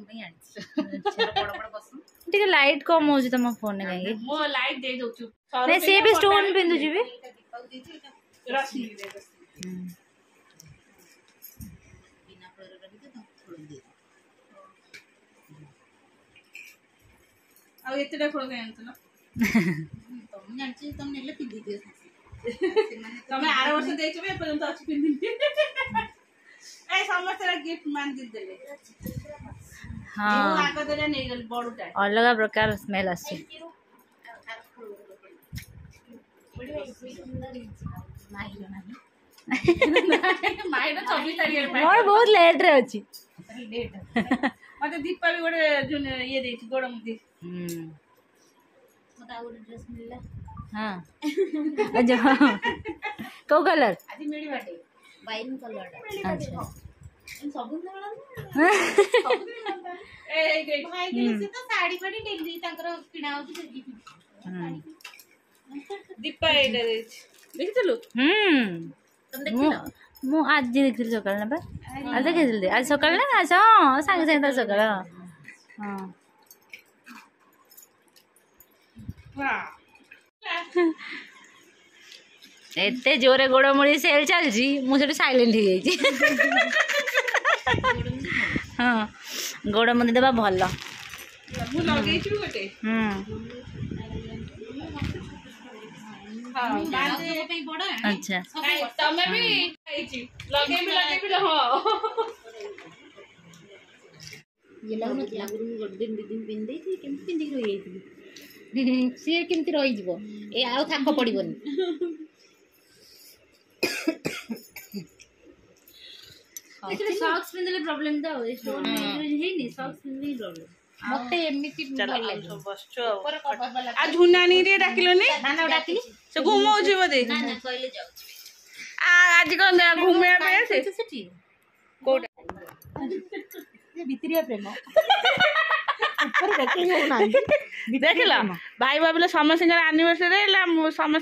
ପାଇଁ ଆଣିଛି ବଡ଼ ବଡ଼ ପସନ୍ଦ ଟିକେ ଲାଇଟ୍ କମ ହଉଛି ତମ ଫୋନ ରେ କାହିଁକି ମୁଁ ଲାଇଟ୍ ଦେଇ ଦଉଛୁ ନାଇଁ ସେ ବି ଷ୍ଟୋନ ପିନ୍ଧୁଛି ବି ବିନା ଫଳରେ ରଖିଦେ ତ ଖୋଳି ଦେ ଆଉ ଏତେଟା ଖୋଳ କାଇଁ ଆଣିଥିଲ ତମେ ଜାଣିଛ ତମେ ନେଲେ ପିନ୍ଧି ଦିଅ ତମେ ଆର ବର୍ଷ ଦେଇଛ ବି ଏପର୍ଯ୍ୟନ୍ତ ଅଛି ପିନ୍ଧିନି ଏ ସମସ୍ତେ गिफ्ट मान दी देले हां आग देले नै गल बडुटा अलग प्रकार स्मेल आसी माइरो 24 तारिख मोर बहुत लेट रे अछि लेट मते दीपा भी गोटे ये देछि गोड़ मुदी मते आ गोटे ड्रेस मिलला हां अच्छा को कलर आज मिडी बाटे वाइन कलर अच्छा सब दिन ए भाई के से तो साड़ी पड़ी डेली तांकर किना होती देगी दीपा एटा देछि देखितलु तुम देखिलो मु आज देखिल सकाळ ना बा आज देखिल आज सकाळ ना आज हां सांग सांग सकाळ हां वाह एते जोरे गोड़मुड़ी सेल चलजी मुझे साइलेंट हो जाइए हाँ गोड़मुड़ी देवा भल अच्छा सी केमती रही ए आउ थाक पड़ोनी सॉक्स पिंदले प्रॉब्लम तो स्टोन हे नी सॉक्स पिंदले प्रॉब्लम मते एमिति भल लागो बसचो आ झुनानी रे डाकिलोनी ना ना डाकिली से घुमौची बदे ना ना कहले जाऊ आ आज कोन घुमे पे से सेठी कोडा ये भितरिया प्रेम ऊपर देखि हो ना देखला भाई बाबले समस्त एनिवर्सरी ला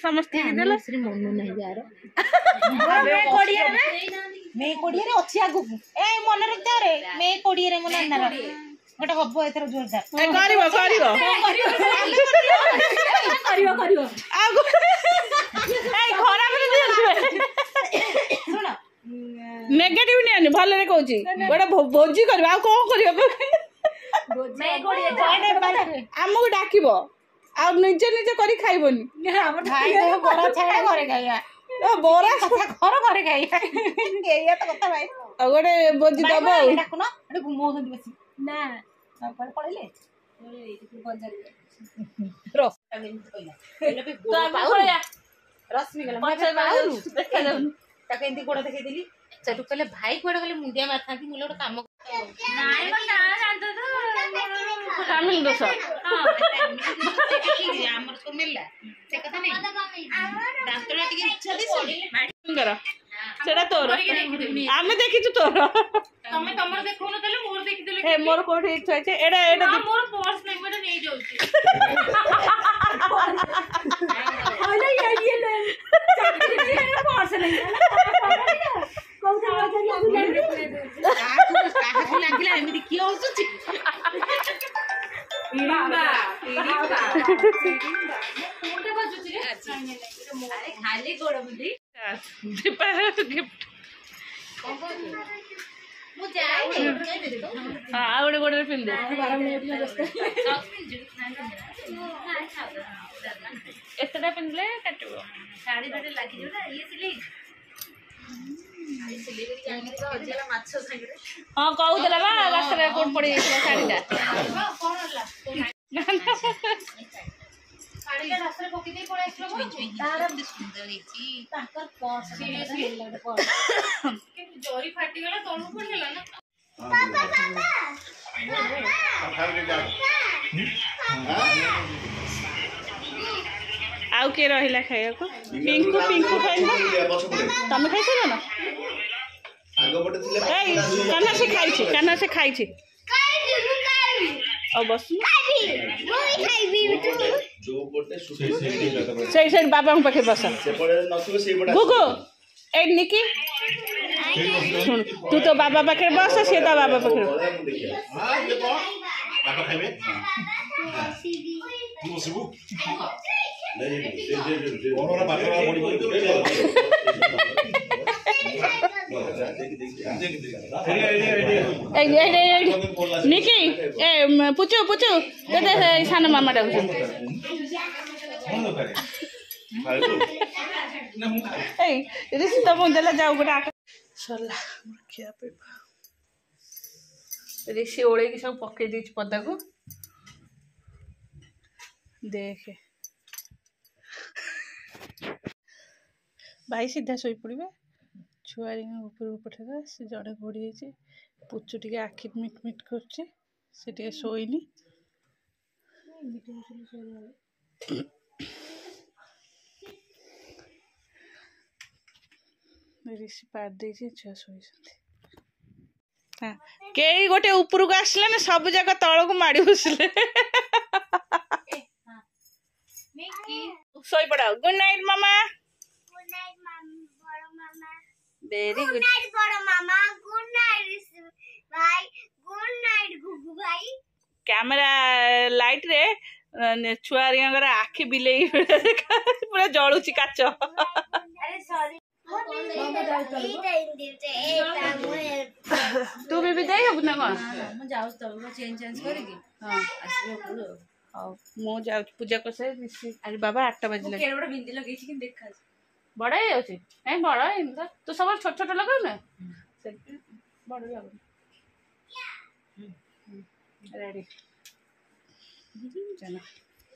समस्त के देला श्री मनु नहीं यार मे कोडिया रे अछि आगु ए मन रखता रे मे कोडिया रे मन अन्ना गोटे हबो एथर जोरदार करिवो आगु ए खरा में दियो सुन नेगेटिव नै आनी भले रे कहूची गोटे भोजी करबा आ कोन करियो मे कोडिया हमको डाकिबो आ निजे निजे करी खाइबोनी भाई बड़ा छाड़ा घरे खाइया बोरा कथा घर घरे खाइया एया तो कथा भाई आ गोटे बोजी दबो डाकुना एटे घुमौसंती बसी ना पर पळले बजार रस कहला पे पाउला रश्मि गला मते पाउलु देखा जाउ ता केंती कोडा देखै दिली सेटु कहले भाई कोडा कहले मुंडिया मारथांती मुले गोटे काम नाइ मन ना जानतो तो कामिल दोस हां हमर तो मिलला से कथा नै डाक्टरला टिके इच्छा दिस करा सेडा तोर आमे देखिछु तोर तमे तमर देखो न तले मोर देखि देले ए मोर कोठी इच्छा छै एडा एडा मोर पर्स नै मोर नै जाउछि ओले ये ले पर्स नै कोठा काहा लागिला एमिति कि होसुछि पिरिंबा कोठा बजुछि रे अरे खाली गोड़ बुद्धि दीपा गिफ्ट मु जाई हां आवडे गोडे पिन दे 12 मिनिट में बस सॉक्स पिन जु ना एतडा पिनले काटबो साड़ी बडे लागि जो ना ये सिलाई सिलाई करी जाने तो अजेला माछो संगे हां कहू देला बा रास्ता कोन पड़ी साड़ीटा कोन हला साड़ी के रास्ता पकी दे पड़े इसलो तार सुंदर हेची ताकर पर्स सीरियसली लागले पर्स के जोरी फाटी गेला तळु पडला ना पापा आउ के रहिला खाया को पिंकू खाइबो तमे खाइछो ना आगो पटे थिले काना से खाइछि और बस सही बाबा पाखे बस गुगु ए निकी ଶୁଣ ତୁ ତୋ ବାବା ପାଖରେ ବସ ସିଏ ତା ବାବା ପାଖରେ ନିକି ଏ ପୁଚୁ ପୁଚୁ ସାନ ମାମା ଡାକୁଛନ୍ତି ତମ ଦେଲା ଯାଉ ଗୋଟେ ସରିଲା ଖିଆ ପିଇବା ऋषि ओढ़ेकी सब पकई दी पदा को देखे भाई सीधा शोई पड़े छुआरी ऊपर पठेदा से जड़े घोड़ी पुचु टे आखि मिट मिट कर शोनी ऋषि पार दे छुआ शोई कई गोटे ऊपर को आसले ना सब जाक तल को माड़ी बसले सोई पड़ा गुड नाइट मामा वेरी गुड नाइट बड़ मामा गुड नाइट भाई गुड नाइट गुगु भाई कैमरा लाइट रे छुआरिया आखि बिले पूरा जलुची काच अरे सॉरी तू भी दे ना कौन चेंज करके हां मु जाऊ पूजा कर से अरे बाबा 8 बजे लगे केड़ा बिंदी लगे छी कि देखा बड़ा ही होची नहीं बड़ा है तू सब छोट छोट लगाऊ ना से बड़ा लागो रेडी चलो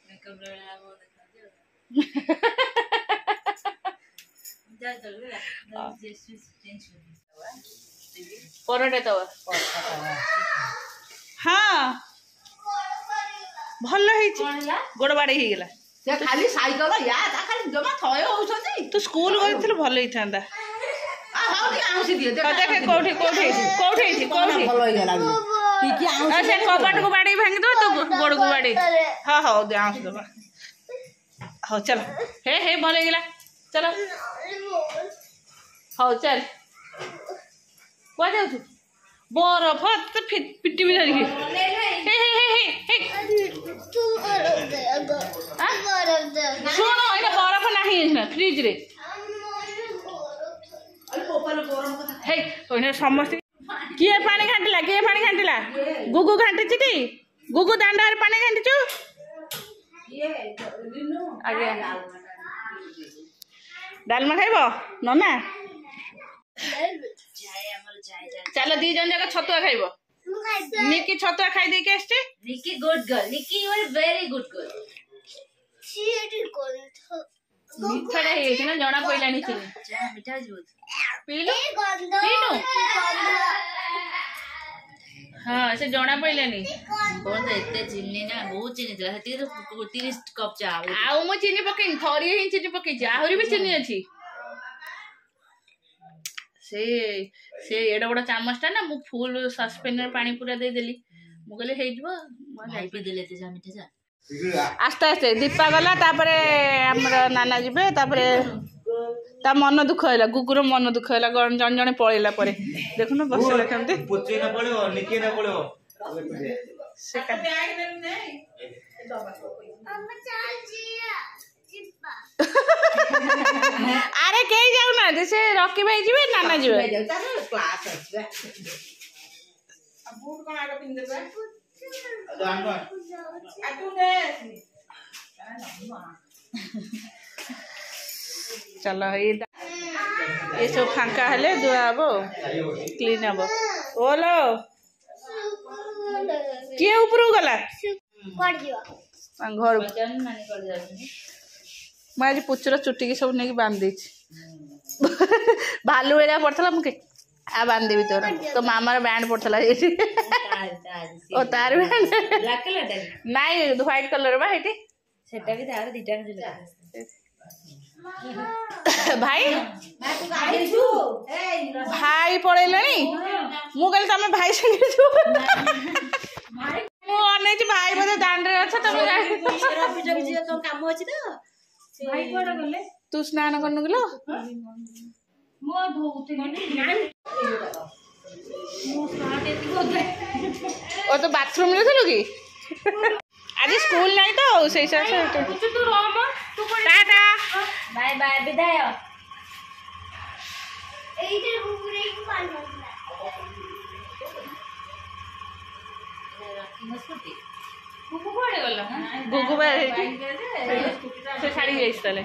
मेकअप लगा वो देखा दियो परोटा तो हाँ भल गोड़ बाड़े हो गला खाली साइकल या खाली जमा थय होउछथि तू स्कूल गइथिल भल ही थांदा देखे कोठी कोठी कोठी कोठी भल हो गला से कबाट को बाड़ी भांगी दो तो गोड़ को बाड़ी हां हां दे आंस दबा हां चल हे हे भल हो गला चलो हाँ चल क्या जाऊ बरफ तो पिटी भी धरिकी शुण ये बरफ ना फ्रिज रे समस्त किए पानी घाटिला किए पानी घाटिला गुगु घाटी टी गुगु दांडार पानी घाटिचु आगे डालमा खाइब नना चलो दी जन जगह छतुआ खाइब निकी छतुआ खाई दे के आछे Niki good girl Niki you are very good girl मीठा रे हे ना जणा पइलानी चिनी जा मीठा जो पीलो पीनो हां से जणा पइलानी कोन एते चिनी ना बहुत चिनी जला हेती तो 30 कप चा आउ मो चिनी पकई थोरी ही चिनी पकई आहुरी भी चिनी अछि से एडा बड़ा चामचटा ना मु फुल सस्पेंडर पानी पूरा दे देली मु कहले हे जबो भाई पी देले ते जा मीठा जा आस्ते आस्ते दीपा गला तापरे हमर नाना जिबे तापरे ता मन दुख होला गुगुर मन दुख होला जन जने पळेला परे देखु न बसले केमते पुची न पळेओ निके न पळेओ से का बैग दे नै अम्मा चल जिया जिब्बा अरे कहीं जाऊ ना जैसे रॉकी भाई जीवे नाना जीवे क्लास अछि अब बूट कोन आगे पिन देबे दान आ तू दे चलो ये सब फांका हेले दुआ हबो क्लीन हबो बोलो के ऊपर गला पड़ दियो घर जन नानी कर जानी मैं आज पुचर चुटी की सब नहीं बांध दी भालू एरिया पड़ता मुझे आ बांध देवी तोर तो मामार बैंड पड़ता ओ तार बैंड नहीं व्हाइट कलर बा हेटी सेटा भी तार दीटा भाई भाई पड़ेलनी मु कहली तमे भाई संगे छु मु अने भाई बदे दांड रे छ तमे काम अछि त भाई कोड गले तू स्नान करनु गेलो ଓ ତ ବାଥରୁମ ରେ ଥିଲୁ କି ଆଜି ସ୍କୁଲ ନାହିଁ ତ ସେଇ ଟାଟା ବାଏ ବାଏ ବିଦାୟ। ଗୁଗୁ ବା ସେ ଛାଡ଼ି ଯାଇଛି ତାହେଲେ।